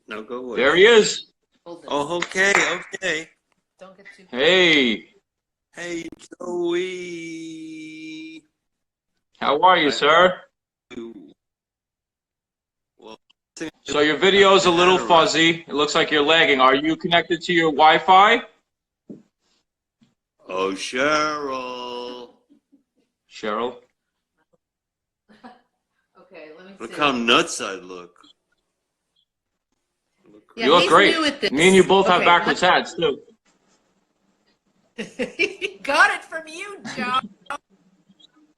Now go away. There he is. Oh, okay, okay. Don't get too. Hey, Hey, Joey. how are you, sir? Well, So your video's a little fuzzy. It looks like you're lagging. Are you connected to your Wi-Fi? oh, Cheryl. Cheryl? Okay, let me see. Look how nuts I look. Yeah, You look he's great. new at this. Me and you both have Okay, backwards hats, too. He got it from you, Joe.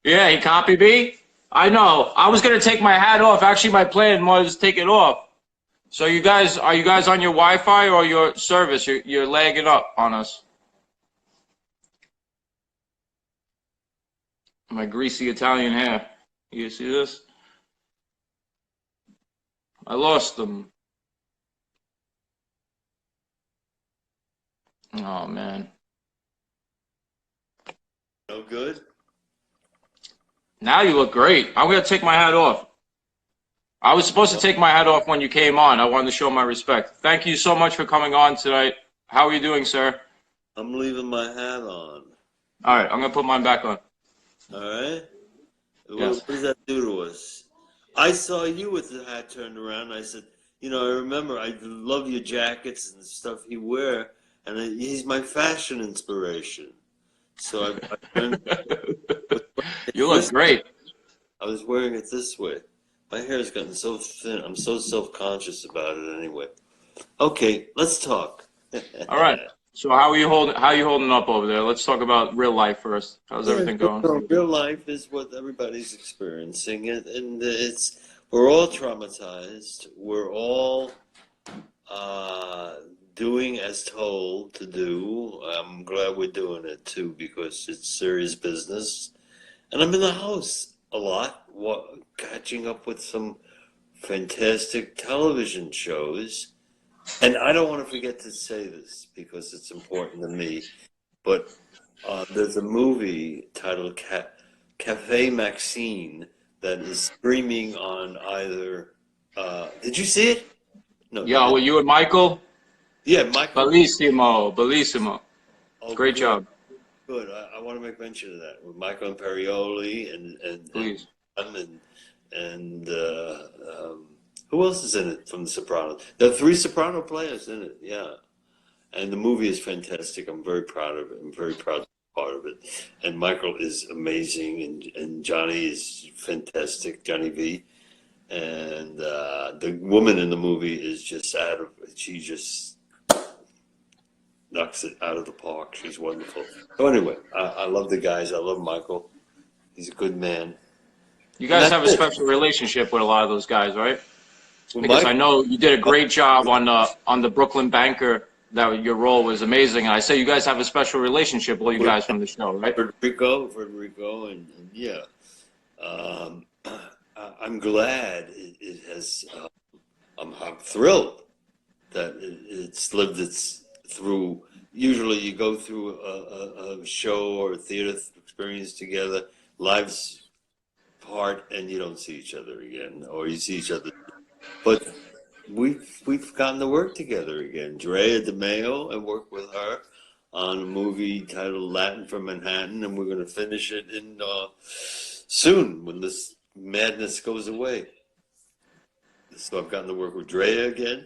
Yeah, he copied me. I know. I was going to take my hat off. Actually, my plan was take it off. So you guys, are you guys on your Wi-Fi or your service? You're lagging up on us. My greasy Italian hair. You see this? I lost them. Oh, man. No good? Now you look great. I'm going to take my hat off. I was supposed to take my hat off when you came on. I wanted to show my respect. Thank you so much for coming on tonight. How are you doing, sir? I'm leaving my hat on. All right, I'm going to put mine back on. All right? Yes. What does that do to us? I saw you with the hat turned around. I said, you know, I remember I love your jackets and the stuff you wear, and he's my fashion inspiration. So I turned. You look great. I was wearing it this way. My hair's gotten so thin. I'm so self-conscious about it anyway. Okay, let's talk. All right. So how are you holding? How are you holding up over there? Let's talk about real life first. How's everything going? Real life is what everybody's experiencing, and we're all traumatized. We're all doing as told to do. I'm glad we're doing it too because it's serious business. And I'm in the house a lot, catching up with some fantastic television shows. And I don't want to forget to say this because it's important to me, but there's a movie titled Cafe Maxine that is streaming on either. Did you see it? No. Yeah, well, you and Michael? Yeah, Michael. Bellissimo, bellissimo. Oh, Great job. Good. I want to make mention of that with Michael Imperioli Please. and who else is in it from The Sopranos? There are three Soprano players in it. Yeah, and the movie is fantastic. I'm very proud of it. I'm very proud to be part of it. And Michael is amazing, and Johnny is fantastic. Johnny V. And the woman in the movie is just she just knocks it out of the park. She's wonderful. So anyway, I love the guys. I love Michael. He's a good man. You guys have a special relationship with a lot of those guys, right? Because I know you did a great job on the Brooklyn Banker. That your role was amazing, and I say you guys have a special relationship, all you guys from the show, right? Federico, and yeah. I'm glad it has. I'm thrilled that it's lived through. Usually, you go through a show or a theater experience together, lives apart, and you don't see each other again, or you see each other. But we've gotten to work together again. Drea DeMeo, I worked with her on a movie titled Latin from Manhattan, and we're going to finish it in soon when this madness goes away. So I've gotten to work with Drea again.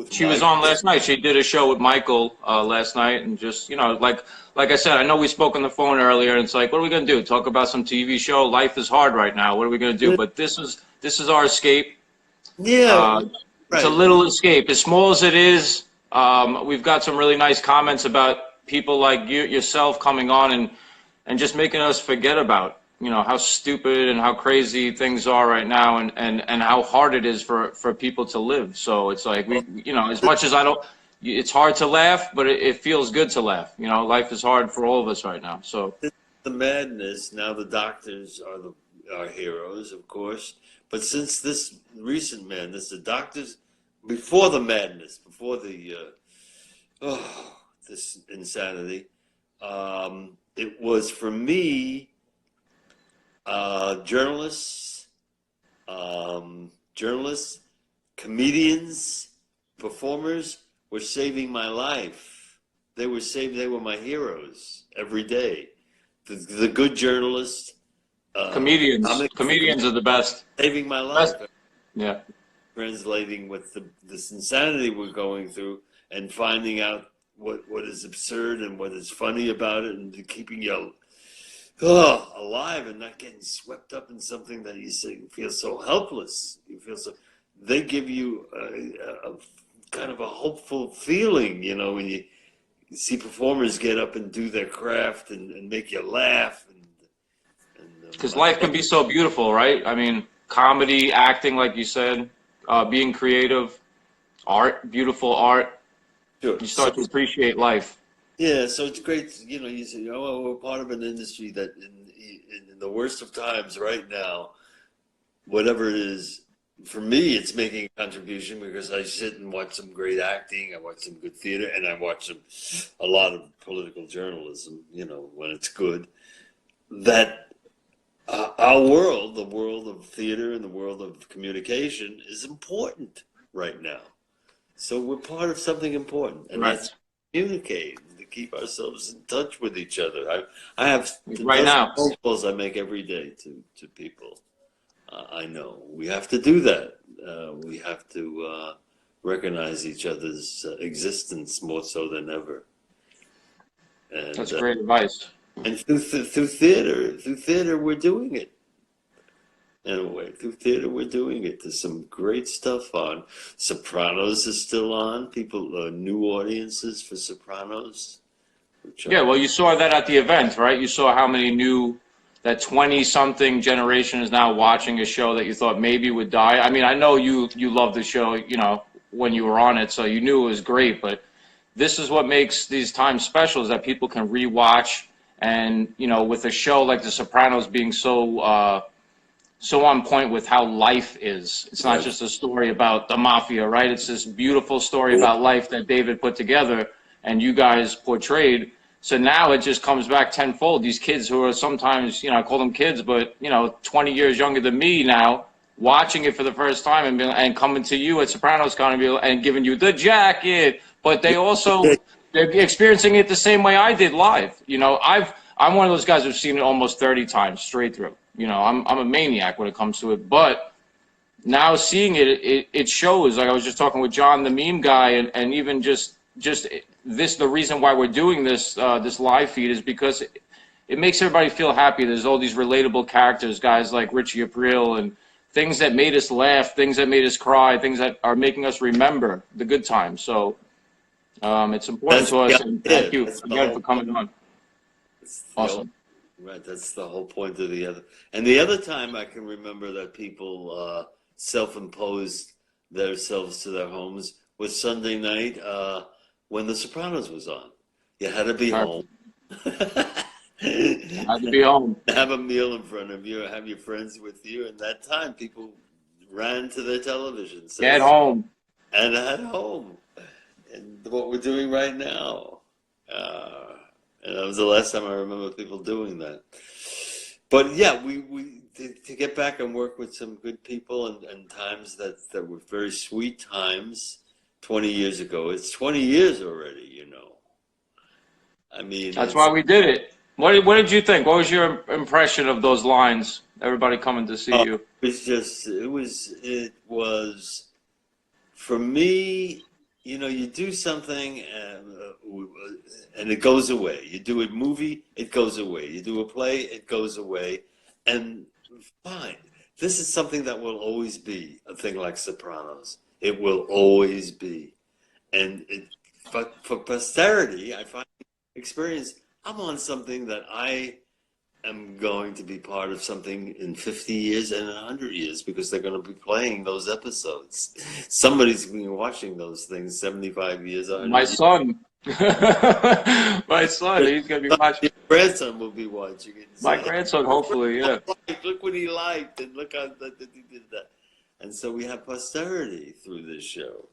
She was on last night. She did a show with Michael last night, and just like I said, I know we spoke on the phone earlier, and it's like, what are we gonna do? Talk about some TV show? Life is hard right now. What are we gonna do? But this is our escape. Yeah, it's a little escape, as small as it is. We've got some really nice comments about people like yourself coming on and just making us forget about how stupid and how crazy things are right now, and how hard it is for people to live. So it's like as much as it's hard to laugh, but it feels good to laugh. Life is hard for all of us right now. So the madness. Now the doctors are our heroes, of course. But since this recent madness, the doctors, before the madness, before the this insanity, it was for me. Journalists, comedians, performers were saving my life. They were my heroes every day. The good journalists, Comedians are the best. saving my life. Yeah. Translating what this insanity we're going through and finding out what is absurd and what is funny about it, and keeping you alive and not getting swept up in something that you feel so helpless. You feel so. They give you a kind of a hopeful feeling, when you see performers get up and do their craft and make you laugh. Because life can be so beautiful, right? I mean, comedy, acting, like you said, being creative, art, beautiful art. Sure. You start to appreciate life. Yeah, so it's great. You say, we're part of an industry that in the worst of times right now, whatever it is, for me, it's making a contribution because I sit and watch some great acting, I watch some good theater, and I watch a lot of political journalism, when it's good. That our world, the world of theater and the world of communication, is important right now. So we're part of something important, and that's communicate, to keep ourselves in touch with each other. I have phone calls I make every day to people. I know we have to do that. We have to recognize each other's existence more so than ever. And, that's great advice. And through theater, we're doing it. In a way, through theater, we're doing it. There's some great stuff on. Sopranos is still on. People, new audiences for Sopranos. Yeah, well, you saw that at the event, right? You saw how many that 20-something generation is now watching a show that you thought maybe would die. I mean, I know you loved the show, when you were on it, so you knew it was great. But this is what makes these times special, is that people can rewatch. And, with a show like The Sopranos being so on point with how life is. It's not just a story about the mafia, right? It's this beautiful story about life that David put together and you guys portrayed. So now it just comes back tenfold. These kids who are sometimes, I call them kids, but, 20 years younger than me now, watching it for the first time and coming to you at SopranosCon and giving you the jacket. But they also, they're experiencing it the same way I did live. I'm one of those guys who've seen it almost 30 times straight through. I'm a maniac when it comes to it. But now seeing it shows. Like I was just talking with John, the meme guy, and even just this, the reason why we're doing this live feed is because it makes everybody feel happy. There's all these relatable characters, guys like Richie Aprile, and things that made us laugh, things that made us cry, things that are making us remember the good times. So it's important to us, and thank you again for coming on. Awesome. Right, that's the whole point of the other. And the other time I can remember that people self-imposed themselves to their homes was Sunday night when The Sopranos was on. You had to be home. Had to be home. Have a meal in front of you, have your friends with you, and that time people ran to their television sets. At home. And at home. And what we're doing right now. And that was the last time I remember people doing that. But yeah, we to get back and work with some good people and times that were very sweet times 20 years ago. It's 20 years already, I mean, that's why we did it. What did you think? What was your impression of those lines? Everybody coming to see you. It was for me. You do something and it goes away. You do a movie, it goes away. You do a play, it goes away. And fine. This is something that will always be a thing like Sopranos. It will always be. But for posterity, I find experience, I'm on something that I am going to be part of something in 50 years and 100 years because they're going to be playing those episodes. Somebody's been watching those things 75 years. My son. My son, he's going to be watching. Your grandson will be watching it. My grandson, hopefully, yeah. Look what he liked and look how he did that. And so we have posterity through this show.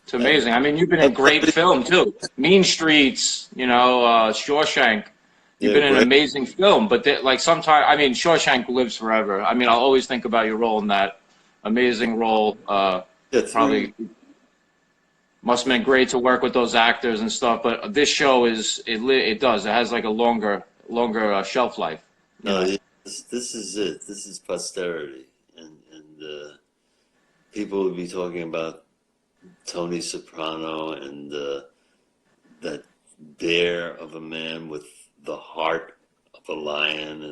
It's amazing. I mean, you've been in great film, too. Mean Streets, Shawshank. You've been in an amazing film, but sometimes, I mean, Shawshank lives forever. I mean, I'll always think about your role in that amazing role. Probably Must have been great to work with those actors and stuff. But this show it has like a longer shelf life. You know? This is it. This is posterity, and people will be talking about Tony Soprano and that dare of a man with the heart of a lion,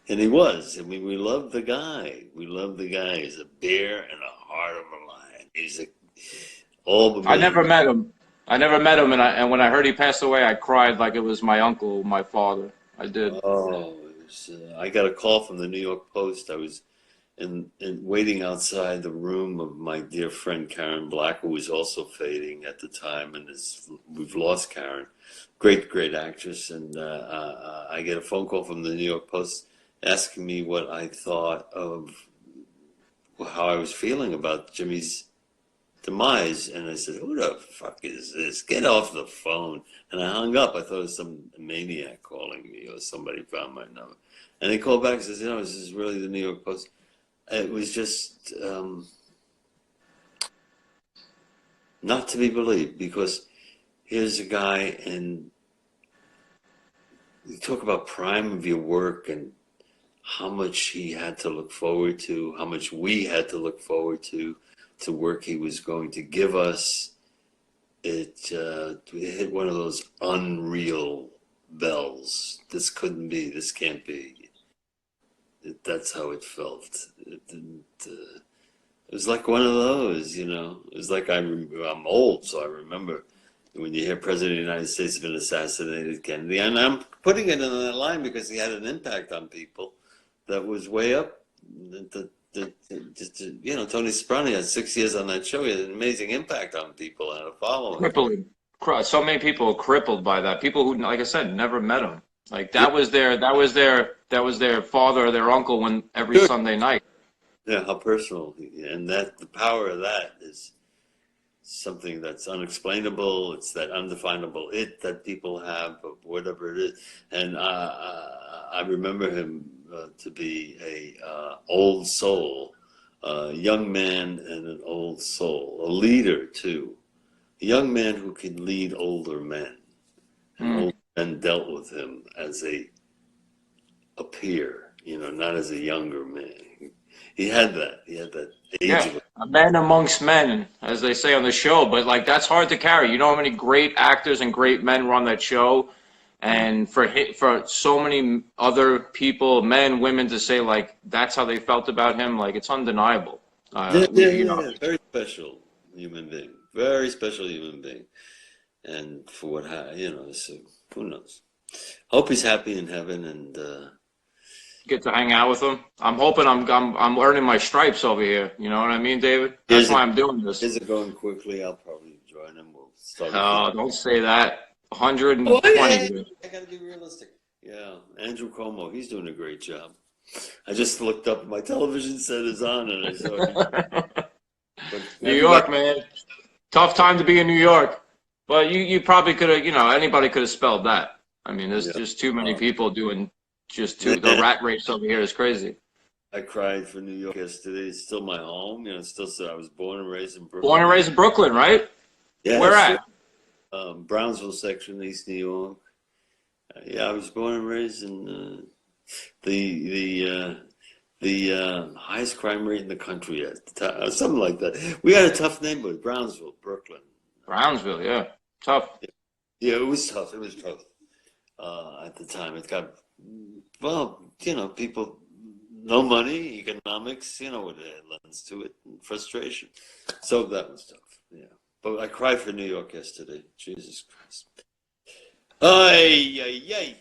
and he was. I mean, we love the guy. We love the guy. He's a bear and a heart of a lion. He's all the. I never met him. And when I heard he passed away, I cried like it was my uncle, my father. I did. Oh, I got a call from the New York Post. I was waiting outside the room of my dear friend Karen Black, who was also fading at the time, and we've lost Karen, great actress, and I get a phone call from the New York Post asking me what I thought of how I was feeling about Jimmy's demise, and I said, "Who the fuck is this? Get off the phone!" And I hung up. I thought it was some maniac calling me, or somebody found my number. And they called back and says, "This is really the New York Post." It was just not to be believed, because here's a guy, and you talk about prime of your work and how much he had to look forward to, how much we had to look forward to work he was going to give us. It hit one of those unreal bells. This couldn't be. This can't be. That's how it felt. It didn't. It was like one of those, It was like I'm old, so I remember when you hear President of the United States has been assassinated, Kennedy, and I'm putting it in that line because he had an impact on people that was way up. Tony Soprano had 6 years on that show. He had an amazing impact on people and a following. Crippling. So many people are crippled by that. People who, like I said, never met him. Like that was their father or their uncle every Sunday night. Yeah, how personal, and the power of that is something that's unexplainable. It's that undefinable that people have, of whatever it is. And I remember him to be a old soul, a young man and an old soul, a leader too, a young man who could lead older men. And older men dealt with him as a peer, not as a younger man. He had that age of a man amongst men, as they say on the show. But like that's hard to carry. You know how many great actors and great men run that show, and for so many other people, men, women, to say like that's how they felt about him, like it's undeniable. Very special human being, very special human being, and for so who knows? Hope he's happy in heaven and. Get to hang out with him. I'm hoping I'm earning my stripes over here. You know what I mean, David? That's why I'm doing this. Is it going quickly? I'll probably join him. We'll start. Oh, don't say that. 120. I gotta be realistic. Yeah, Andrew Cuomo, he's doing a great job. I just looked up. My television set is on, and I saw New York, man. Tough time to be in New York. But you probably could have. Anybody could have spelled that. I mean, there's just too many people doing. The rat race over here is crazy. I cried for New York yesterday. It's still my home. Still said I was born and raised in Brooklyn. Born and raised in Brooklyn, right? Yeah. Where at? Brownsville section, East New York. I was born and raised in the highest crime rate in the country at the time, something like that. We had a tough neighborhood, Brownsville, Brooklyn. Brownsville, yeah, tough. Yeah, it was tough. It was tough at the time. It got. Well, people, no money, economics, what it lends to it, and frustration. So that was tough, yeah. But I cried for New York yesterday. Jesus Christ. Ay.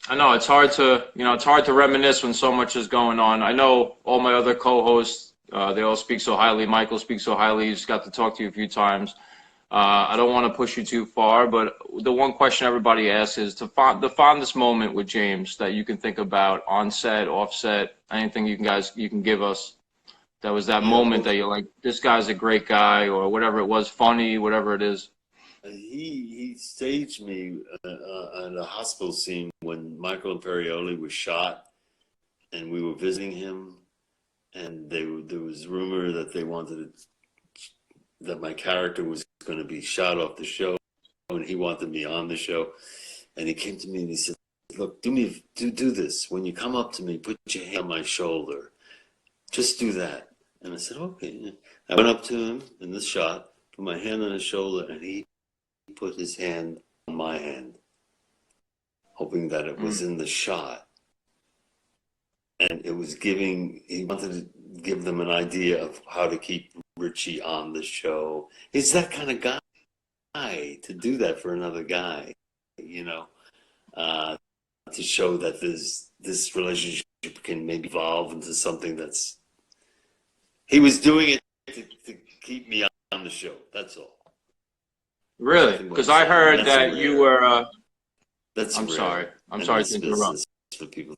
I know it's hard to reminisce when so much is going on. I know all my other co-hosts, they all speak so highly. Michael speaks so highly. He's got to talk to you a few times. I don't want to push you too far, but the one question everybody asks is the fondest moment with James that you can think about on set, off set, anything you can give us. That was that moment that you're like, this guy's a great guy, or whatever it was, funny, whatever it is. He staged me on a hospital scene when Michael Imperioli was shot, and we were visiting him, and there was rumor that they wanted to that my character was going to be shot off the show, and he wanted me on the show. And he came to me and he said, "Look, do this. When you come up to me, put your hand on my shoulder. Just do that." And I said, "Okay." I went up to him in the shot, put my hand on his shoulder, and he put his hand on my hand, hoping that it was in the shot. And it was he wanted to give them an idea of how to keep Richie on the show. He's that kind of guy to do that for another guy, you know, to show that this relationship can maybe evolve into something that's. He was doing it to keep me on the show. That's all. Really? Because I heard that you were. That's I'm rare. sorry. I'm And sorry this to interrupt. business for people.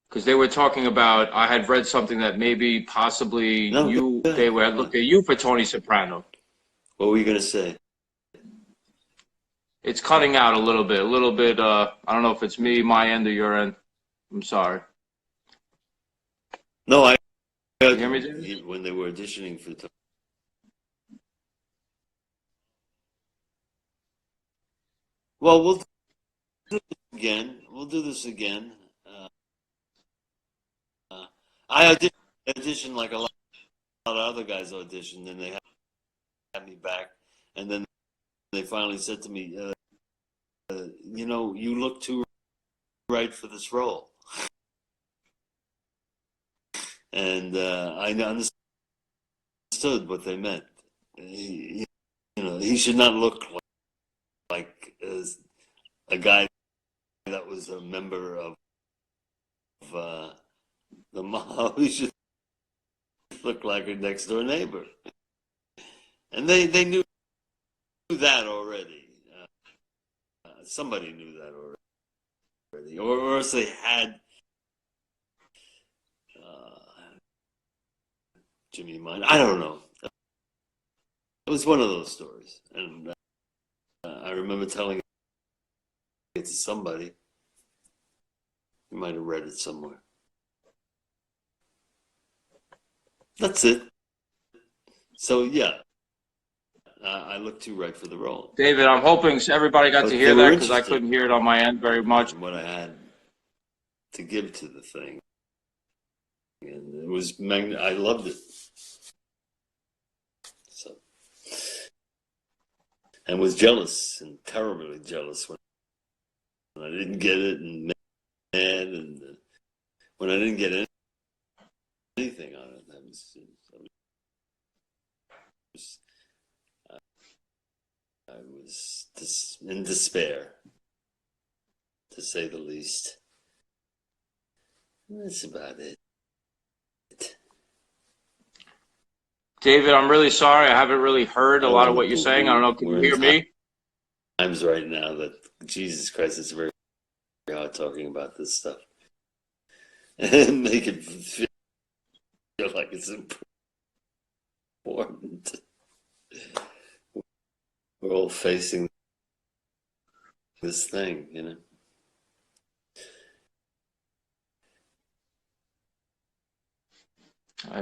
Because they were talking about, I had read something that maybe possibly No, they were looking at you for Tony Soprano. What were you going to say? It's cutting out a little bit. I don't know if it's me, my end, or your end. I'm sorry. No, I You hear me, David? when they were auditioning for. Well, we'll do this again. We'll do this again. I auditioned like a lot of other guys auditioned, and they had me back. And then they finally said to me, "You know, you look too right for this role." And I understood what they meant. You know, he should not look like a guy that was a member of the mob. He should look like a next door neighbor. And they knew that already. Somebody knew that already, or else they had Jimmy in mind. I don't know. It was one of those stories, and I remember telling it to somebody. You might have read it somewhere. That's it. So yeah, I look too right for the role. David, I'm hoping everybody got to hear that because I couldn't hear it on my end very much. What I had to give to the thing, and it was I loved it. So, and was jealous and terribly jealous when I didn't get it, and mad, and when I didn't get anything on it. I was in despair, to say the least. That's about it. David, I'm really sorry. I haven't really heard a lot of what you're saying. I don't know. Can you hear me? Times right now that, Jesus Christ, it's very hard talking about this stuff. And make it feel like it's important. We're all facing this thing, you know.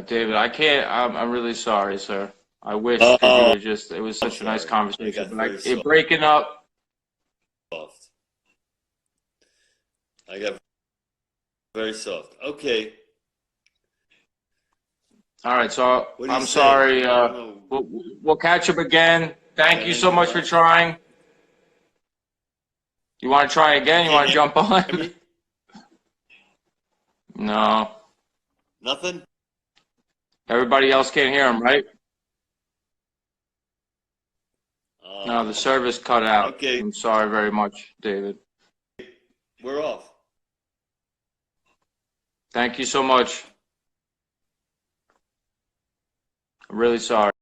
David, I can't. I'm really sorry, sir. I wish because it was such a nice conversation. But you're breaking up. Soft. I got very soft. Okay. All right, so I'm sorry. We'll catch up again. Thank you so much for trying. You want to try again? You want to jump on? No. Nothing? Everybody else can't hear him, right? No, the service cut out. Okay. I'm sorry very much, David. We're off. Thank you so much. I'm really sorry.